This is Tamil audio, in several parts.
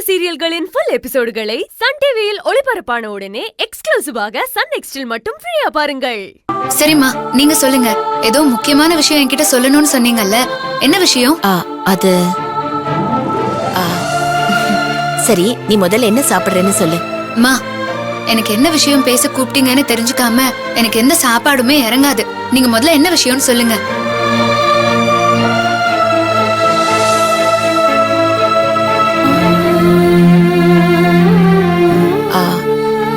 சீரியல்களின் ஃபுல் எபிசோடுகளை சன் டிவியில் ஒளிபரப்பான உடனே எக்ஸ்க்ளூசிவாக சன் நெக்ஸ்டில் மட்டும் ஃப்ரீயா பாருங்கள். சரிம்மா, நீங்க சொல்லுங்க. ஏதோ முக்கியமான விஷயம் என்கிட்ட சொல்லணும்னு சொன்னீங்கல்ல, என்ன விஷயம்? அது சரி, நீ முதல்ல என்ன சாப்பிடுறேன்னு சொல்லு. மா, எனக்கு என்ன விஷயம் பேச கூப்பிட்டீங்கன்னு தெரிஞ்சுக்காம எனக்கு எந்த சாப்பாடுமே இறங்காது. நீங்க முதல்ல என்ன விஷயம்னு சொல்லுங்க.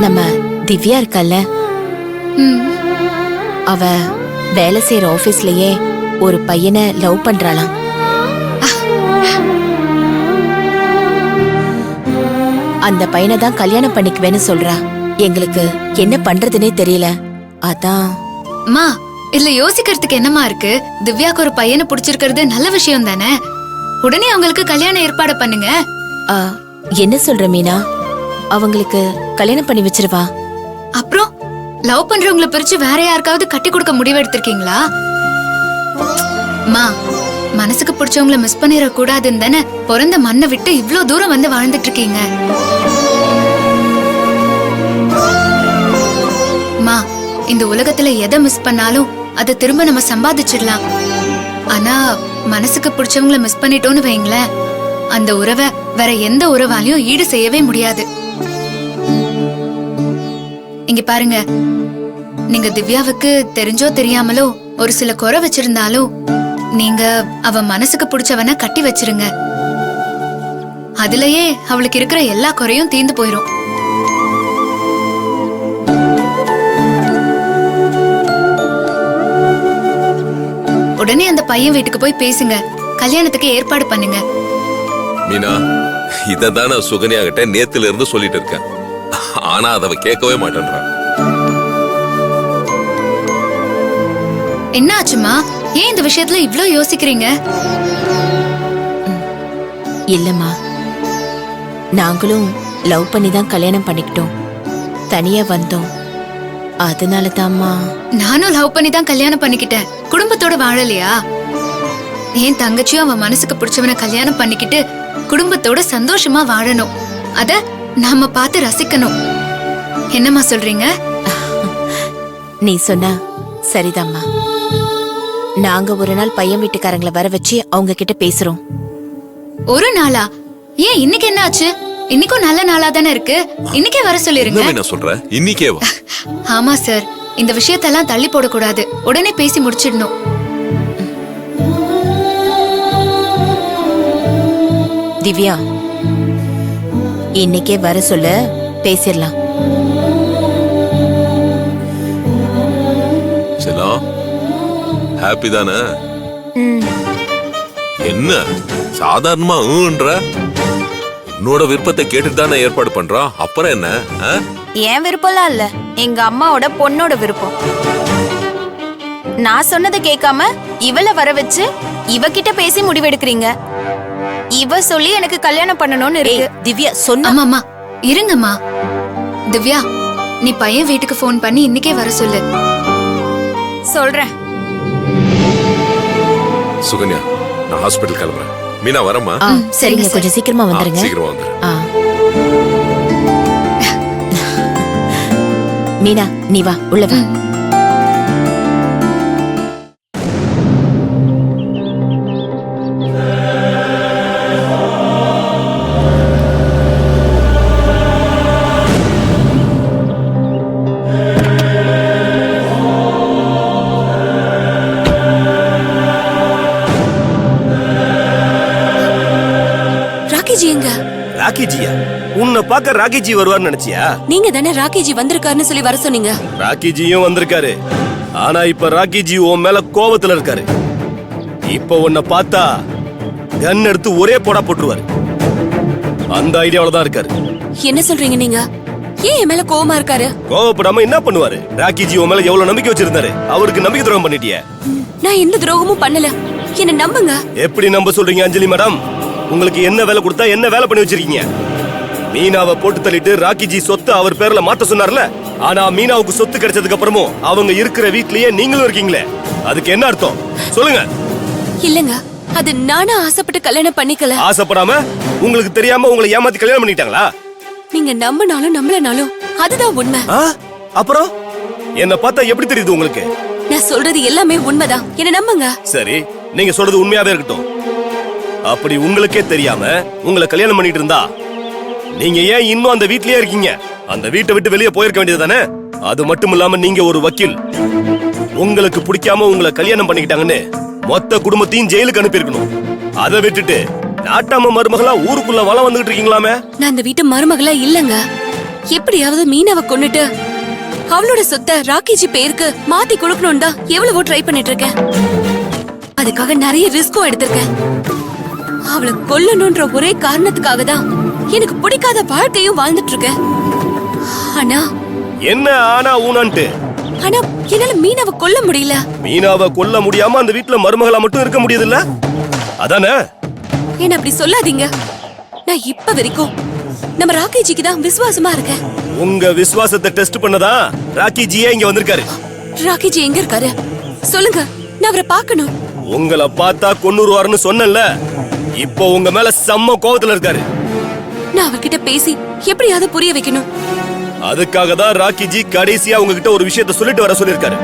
நம்ம திவ்யா இருக்கல்ல, அவ வேலை செய்யற ஆபீஸ்லயே ஒரு பையனை லவ் பண்றாளாம். அந்த பையனை தான் கல்யாணம் பண்ணிக்குவேன்னு சொல்றா. எங்களுக்கு என்ன பண்றதுன்னே தெரியல. அதான். மா, இதுல யோசிக்கிறதுக்கு என்னமா இருக்கு? திவ்யாக்கு ஒரு பையனை பிடிச்சிருக்கிறது நல்ல விஷயம் தானே. உடனே அவங்களுக்கு கல்யாண ஏற்பாடு பண்ணுங்க. என்ன சொல்ற மீனா? அவங்களுக்கு கல்யாணம் பண்ணி வச்சிருவா. அப்புறம் லவ் பண்றவங்கள பிரிச்சு வேற யாருக்காவது கட்டி கொடுக்க முடிவு எடுத்திருக்கீங்களா? மா, மனசுக்கு பிடிச்சவங்கள மிஸ் பண்ணிட கூடாதுன்னு தானே பிறந்த மண்ணை விட்டு இவ்ளோ தூரம் வந்து வாழ்ந்துட்டு இருக்கீங்க. மா, இந்த உலகத்துல எதை மிஸ் பண்ணாலும் அதை திரும்ப நம்ம சம்பாதிச்சிடலாம். ஆனா மனசுக்கு பிடிச்சவங்கள மிஸ் பண்ணிட்டோன்னு வைங்களேன், அந்த உறவை வேற எந்த உறவாலையும் ஈடு செய்யவே முடியாது. இங்க பாருங்க, நீங்க திவ்யாவுக்கு தெரிஞ்சோ தெரியாமலோ ஒரு சில குறை வச்சிருந்தாலும் நீங்க அவ மனசுக்கு பிடிச்சவன கட்டி வச்சிருங்க. அதுலயே அவளுக்கு இருக்கிற எல்லா குறையும் தீர்ந்து போயிரும். உடனே அந்த பையன் வீட்டுக்கு போய் பேசுங்க, கல்யாணத்துக்கு ஏற்பாடு பண்ணுங்க. மீனா, இததான் நான் சுகன்யா கிட்ட நேத்துல இருந்து சொல்லிட்டு இருக்கேன். ஆனா அதை கேட்கவே மாட்டேன்றான். என்ன ஆச்சுமா? ஏன் இந்த விஷயத்துல இவ்ளோ யோசிக்கிறீங்க? இல்லம்மா, நாங்களும் லவ் பண்ணி தான் கல்யாணம் பண்ணிக்கிட்டோம். தனியா வந்தோம். அதனால தான்மா. நானும் லவ் பண்ணி தான் கல்யாணம் பண்ணிக்கிட்டேன். குடும்பத்தோட வாழலையா? என் தங்கச்சியும் அவன் மனசுக்கு பிடிச்சவனை கல்யாணம் பண்ணிக்கிட்டு குடும்பத்தோட சந்தோஷமா வாழணும். அத நாம பார்த்து ரசிக்கணும். என்னம்மா சொல்றீங்க? நீ சொன்னா சரிதாம்மா. நாங்க ஒரு நாள் பையன் வீட்டுக்காரங்களை வர வச்சு அவங்க கிட்ட பேசுறோம். ஒரு நாளா? ஏன் இன்னைக்கு என்ன ஆச்சு? இன்னைக்கும் நல்ல நாளா தானே இருக்கு. இன்னைக்கே வர சொல்லிருங்க. என்ன சொல்ற? இன்னைக்கே வா. ஆமா சார், இந்த விஷயத்தெல்லாம் தள்ளி போடக்கூடாது. உடனே பேசி முடிச்சிடணும். திவ்யா, இன்னைக்கே வர சொல்ல, பேசிடலாம். செல்லம், ஹாப்பி தானே? என்ன சாதாரணமா உன்னோட விருப்பத்தை கேட்டுட்டு தானே ஏற்பாடு பண்றோம். அப்புறம் என்ன? என் விருப்பம்லாம் இல்ல, எங்க அம்மாவோட பொண்ணோட விருப்பம். நான் சொன்னதை கேட்காம இவளை வர வச்சு இவகிட்ட பேசி முடிவெடுக்கிறீங்க. இவ சொல்லி எனக்கு கல்யாணம் பண்ணணும்னு இருக்கு. திவ்யா சொன்ன. ஆமாமா, இருங்கம்மா. திவ்யா, நீ பையன் வீட்டுக்கு போன் பண்ணி இன்னைக்கே வர சொல்லு. சொல்றேன். சுகன்யா, நான் ஹாஸ்பிடல் கிளம்புறேன். மீனா வரமா? சரிங்க, கொஞ்சம் சீக்கிரமா வந்துருங்க. சீக்கிரமா வந்துரு. மீனா, நீ வா, உள்ள வா. ராக்கிஜியா? உன்னை பார்க்க ராக்கிஜி வருவார்னு நினைச்சியா? நீங்க தானே ராக்கிஜி வந்திருக்காருன்னு சொல்லி வர சொன்னீங்க. ராக்கிஜியும் வந்திருக்காரு. ஆனா இப்ப ராக்கிஜி உன் மேல கோபத்துல இருக்காரு. இப்ப உன்னை பார்த்தா கன் எடுத்து ஒரே போடா போட்டுருவாரு. அந்த ஐடியாவில தான் இருக்காரு. என்ன சொல்றீங்க நீங்க? ஏன் என் மேல கோவமா இருக்காரு? கோவப்படாம என்ன பண்ணுவாரு? ராக்கிஜி உன் மேல எவ்வளவு நம்பிக்கை வச்சிருந்தாரு. அவருக்கு நம்பிக்கை துரோகம் பண்ணிட்டிய. நான் எந்த துரோகமும் பண்ணல, என்ன நம்புங்க. எப்படி நம்ப சொல்றீங்க அஞ்சலி மேடம்? உங்களுக்கு என்ன வேலை கொடுத்தா என்ன வேலை பண்ணி வச்சிருக்கீங்க? மீனாவை போட்டு தள்ளிட்டு ராக்கிஜி சொத்து அவர் பேர்ல மாத்த சொன்னார்ல. ஆனா மீனாவுக்கு சொத்து கிடைச்சதுக்கு அப்புறமும் அவங்க இருக்கிற வீட்லயே நீங்களும் இருக்கீங்களே, அதுக்கு என்ன அர்த்தம் சொல்லுங்க? இல்லங்க, அது நானா ஆசைப்பட்டு கல்யாணம் பண்ணிக்கல. ஆசைப்படாம உங்களுக்கு தெரியாம உங்களை ஏமாத்தி கல்யாணம் பண்ணிட்டாங்களா? நீங்க நம்பினாலும் நம்பலனாலும் அதுதான் உண்மை. ஆ? அப்புறம் என்ன பார்த்தா எப்படி தெரியுது உங்களுக்கு? நான் சொல்றது எல்லாமே உண்மைதான், என்ன நம்புங்க. சரி, நீங்க சொல்றது உண்மையாவே இருக்கட்டும். அப்படி உங்களுக்கே தெரியாம உங்களை கல்யாணம் பண்ணிட்டு இருந்தா நீங்க ஏன் இன்னும் அந்த வீட்லயே இருக்கீங்க? அந்த வீட்டை விட்டு வெளியே போயிருக்க வேண்டியதுதானே? அது மட்டும் இல்லாம நீங்க ஒரு வக்கீல். உங்களுக்கு பிடிக்காம உங்களை கல்யாணம் பண்ணிக்கிட்டாங்கன்னு மொத்த குடும்பத்தையும் ஜெயிலுக்கு அனுப்பியிருக்கணும். அதை விட்டுட்டு நாட்டாம மருமகளா ஊருக்குள்ள வளம் வந்துகிட்டு இருக்கீங்களாமே. நான் அந்த வீட்டு மருமகளா இல்லங்க. எப்படியாவது மீனாவை கொன்னுட்டு அவளோட சொத்தை ராக்கிஜி பேருக்கு மாத்தி கொடுக்கணும் தான் எவ்வளவோ ட்ரை பண்ணிட்டு இருக்கேன். அதுக்காக நிறைய ரிஸ்கும் எடுத்திருக்கேன். அவளை கொல்லணும்ன்ற ஒரே காரணத்துக்காக தான் எனக்கு பிடிக்காத வாழ்க்கையும் வாழ்ந்துட்டு இருக்கேன். ஆனா என்ன ஆனா ஊனான்ட்டு? ஆனா என்னால மீனாவை கொல்ல முடியல. மீனாவை கொல்ல முடியாம அந்த வீட்டுல மருமகளா மட்டும் இருக்க முடியுதுல்ல? அதானே? என்ன அப்படி சொல்லாதீங்க. நான் இப்ப வரைக்கும் நம்ம ராக்கிஜிக்கு தான் விசுவாசமா இருக்கேன். உங்க விசுவாசத்தை டெஸ்ட் பண்ணதா ராக்கி ஜியே இங்க வந்திருக்காரு. ராக்கிஜி எங்க இருக்காரு சொல்லுங்க, நான் அவரை பார்க்கணும். உங்களை பார்த்தா கொன்னுருவாருன்னு சொன்னேன்ல, இப்போ உங்க மேல செம்ம கோவத்துல இருக்காரு. நான் அவர்கிட்ட பேசி எப்படியாவது புரிய வைக்கணும். அதுக்காக தான் ராக்கி ஜி கடைசியா உங்ககிட்ட ஒரு விஷயத்தை சொல்லிட்டு வர சொல்லிருக்காரு.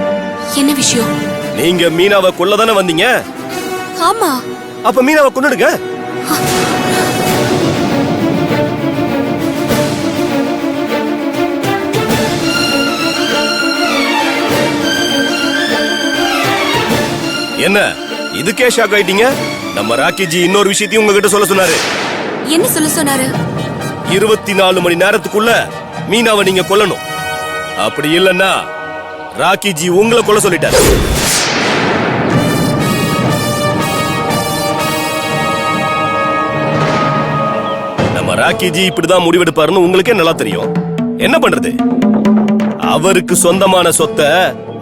என்ன விஷயம்? நீங்க மீனாவை கொல்லதானே வந்தீங்க? ஆமா. அப்ப மீனாவை கொன்னுடுங்க. என்ன இதுக்கே ஷாக் ஆயிட்டீங்க? நம்ம ராக்கி ஜி இன்னொரு விஷயத்தையும் உங்ககிட்ட சொல்ல சொன்னாரு. என்ன சொல்ல சொன்னாரு? 24 மணி நேரத்துக்குள்ள மீனாவை நீங்க கொல்லணும். அப்படி இல்லன்னா ராக்கி ஜி உங்களை கொல்ல சொல்லிட்டாரு. நம்ம ராக்கி ஜி இப்படிதான் முடிவெடுப்பாருன்னு உங்களுக்கே நல்லா தெரியும். என்ன பண்றது? அவருக்கு சொந்தமான சொத்தை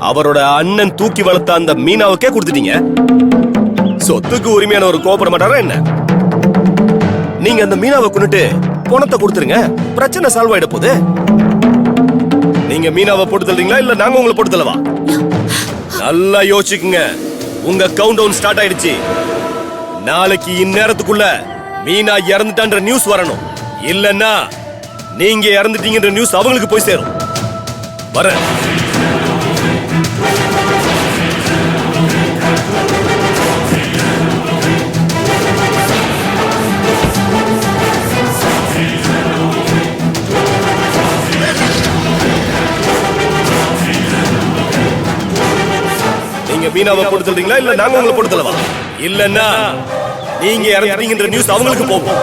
அவரோட அண்ணன் தூக்கி வளர்த்த அந்த மீனாவுக்கே கொடுத்துட்டீங்க. சொத்துக்கு உரிமையான ஒரு கோபப்பட மாட்டாரா என்ன? நீங்க அந்த மீனாவை கொண்டுட்டு பணத்தை கொடுத்துருங்க, பிரச்சனை சால்வ் ஆயிட போகுது. நீங்க மீனாவை போட்டு தள்ளுறீங்களா இல்ல நாங்க உங்களை போட்டு தள்ளவா? நல்லா யோசிச்சுக்குங்க. உங்க கவுண்ட் டவுன் ஸ்டார்ட் ஆயிடுச்சு. நாளைக்கு இந்நேரத்துக்குள்ள மீனா இறந்துட்டான்ற நியூஸ் வரணும். இல்லன்னா நீங்க இறந்துட்டீங்கன்ற நியூஸ் அவங்களுக்கு போய் சேரும். வரேன். நீங்க மீனாவை போட்டு தள்ளுறீங்களா இல்ல நாங்க உங்களை போட்டு தள்ளவா? இல்லன்னா நீங்க இறந்துட்டீங்கன்ற நியூஸ் அவங்களுக்கு போகும்.